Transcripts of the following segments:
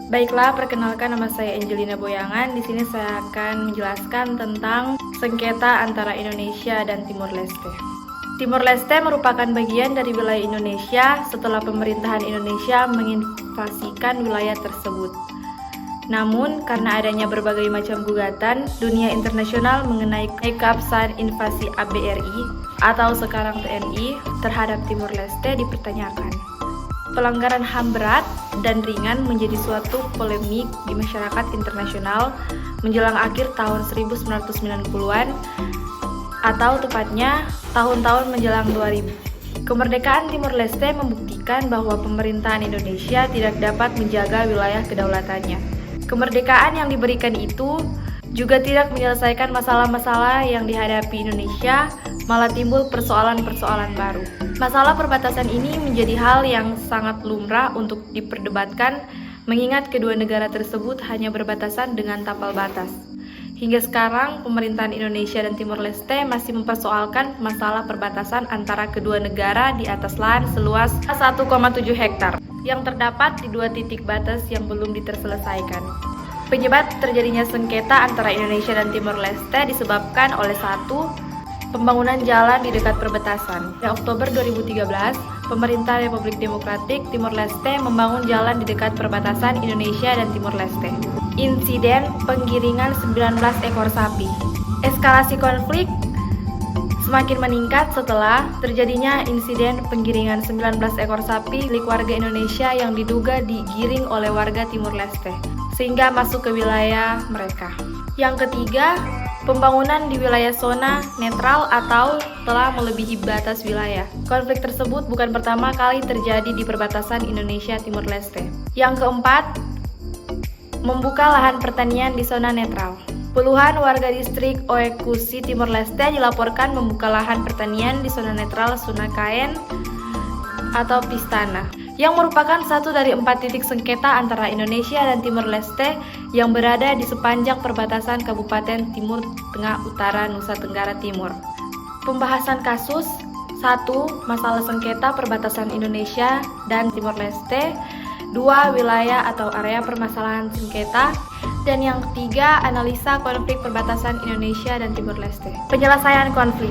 Baiklah, perkenalkan nama saya Angelina Boyangan. Di sini saya akan menjelaskan tentang sengketa antara Indonesia dan Timor Leste. Timor Leste merupakan bagian dari wilayah Indonesia setelah pemerintahan Indonesia menginvasikan wilayah tersebut. Namun, karena adanya berbagai macam gugatan, dunia internasional mengenai keabsahan invasi ABRI atau sekarang TNI terhadap Timor Leste dipertanyakan. Pelanggaran HAM berat dan ringan menjadi suatu polemik di masyarakat internasional menjelang akhir tahun 1990-an atau tepatnya tahun-tahun menjelang 2000. Kemerdekaan Timor Leste membuktikan bahwa pemerintahan Indonesia tidak dapat menjaga wilayah kedaulatannya. Kemerdekaan yang diberikan itu juga tidak menyelesaikan masalah-masalah yang dihadapi Indonesia, malah timbul persoalan-persoalan baru. Masalah perbatasan ini menjadi hal yang sangat lumrah untuk diperdebatkan, mengingat kedua negara tersebut hanya berbatasan dengan tapal batas. Hingga sekarang, pemerintahan Indonesia dan Timor Leste masih mempersoalkan masalah perbatasan antara kedua negara di atas lahan seluas 1,7 hektar yang terdapat di dua titik batas yang belum diterselesaikan. Penyebab terjadinya sengketa antara Indonesia dan Timor Leste disebabkan oleh satu, pembangunan jalan di dekat perbatasan. Pada Oktober 2013, pemerintah Republik Demokratik Timor Leste membangun jalan di dekat perbatasan Indonesia dan Timor Leste. Insiden penggiringan 19 ekor sapi. Eskalasi konflik semakin meningkat setelah terjadinya insiden penggiringan 19 ekor sapi milik warga Indonesia yang diduga digiring oleh warga Timor Leste, sehingga masuk ke wilayah mereka. Yang ketiga, pembangunan di wilayah zona netral atau telah melebihi batas wilayah. Konflik tersebut bukan pertama kali terjadi di perbatasan Indonesia-Timor Leste. Yang keempat, membuka lahan pertanian di zona netral. Puluhan warga distrik Oekusi, Timor Leste dilaporkan membuka lahan pertanian di zona netral Sunakaen atau Pistana, yang merupakan satu dari 4 titik sengketa antara Indonesia dan Timor Leste yang berada di sepanjang perbatasan Kabupaten Timur Tengah Utara, Nusa Tenggara Timur. Pembahasan kasus 1. Masalah sengketa perbatasan Indonesia dan Timor Leste. 2. Wilayah atau area permasalahan sengketa. Dan yang ketiga, analisa konflik perbatasan Indonesia dan Timor Leste. Penyelesaian konflik.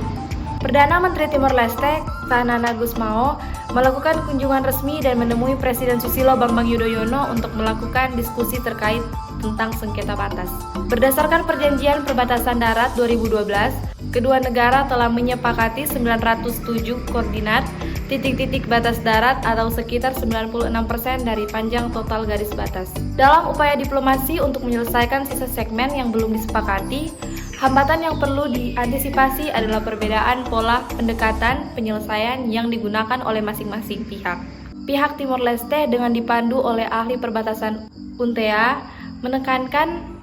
Perdana Menteri Timor Leste, Tsanana Gusmao, melakukan kunjungan resmi dan menemui Presiden Susilo Bambang Yudhoyono untuk melakukan diskusi terkait tentang sengketa batas. Berdasarkan Perjanjian Perbatasan Darat 2012, kedua negara telah menyepakati 907 koordinat titik-titik batas darat atau sekitar 96% dari panjang total garis batas. Dalam upaya diplomasi untuk menyelesaikan sisa segmen yang belum disepakati, hambatan yang perlu diantisipasi adalah perbedaan pola pendekatan penyelesaian yang digunakan oleh masing-masing pihak. Pihak Timor Leste dengan dipandu oleh ahli perbatasan UNTEA menekankan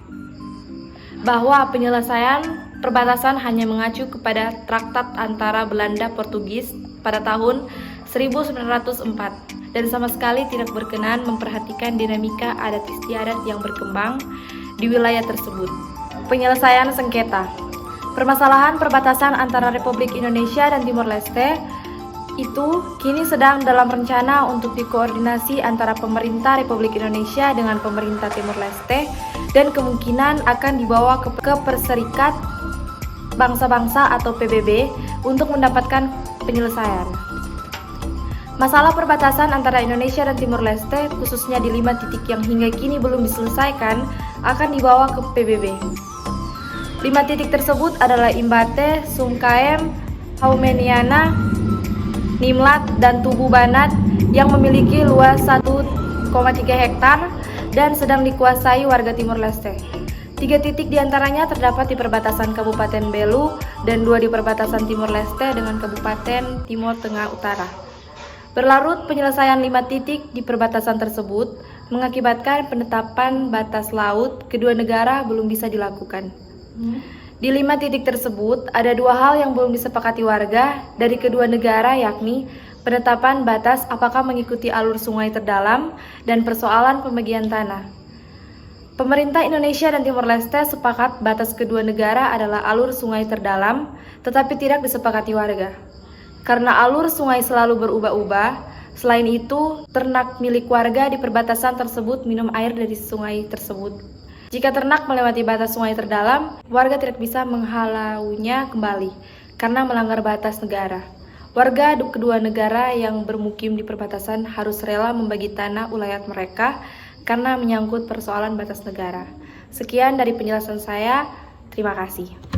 bahwa penyelesaian perbatasan hanya mengacu kepada traktat antara Belanda Portugis pada tahun 1904 dan sama sekali tidak berkenan memperhatikan dinamika adat istiadat yang berkembang di wilayah tersebut. Penyelesaian sengketa. Permasalahan perbatasan antara Republik Indonesia dan Timor Leste itu kini sedang dalam rencana untuk dikoordinasi antara pemerintah Republik Indonesia dengan pemerintah Timor Leste dan kemungkinan akan dibawa ke Perserikat Bangsa-Bangsa atau PBB untuk mendapatkan penyelesaian. Masalah perbatasan antara Indonesia dan Timor Leste, khususnya di 5 titik yang hingga kini belum diselesaikan, akan dibawa ke PBB. 5 titik tersebut adalah Imbate, Sungkaem, Haumeniana, Nimlat, dan Tugu Banat yang memiliki luas 1,3 hektar dan sedang dikuasai warga Timor Leste. 3 titik diantaranya terdapat di perbatasan Kabupaten Belu dan 2 di perbatasan Timor Leste dengan Kabupaten Timur Tengah Utara. Berlarut penyelesaian 5 titik di perbatasan tersebut mengakibatkan penetapan batas laut kedua negara belum bisa dilakukan. Di 5 titik tersebut ada 2 hal yang belum disepakati warga dari kedua negara, yakni penetapan batas apakah mengikuti alur sungai terdalam dan persoalan pembagian tanah. Pemerintah Indonesia dan Timor Leste sepakat batas kedua negara adalah alur sungai terdalam, tetapi tidak disepakati warga. Karena alur sungai selalu berubah-ubah, Selain itu, ternak milik warga di perbatasan tersebut minum air dari sungai tersebut. Jika ternak melewati batas sungai terdalam, warga tidak bisa menghalaunya kembali karena melanggar batas negara. Warga kedua negara yang bermukim di perbatasan harus rela membagi tanah ulayat mereka karena menyangkut persoalan batas negara. Sekian dari penjelasan saya. Terima kasih.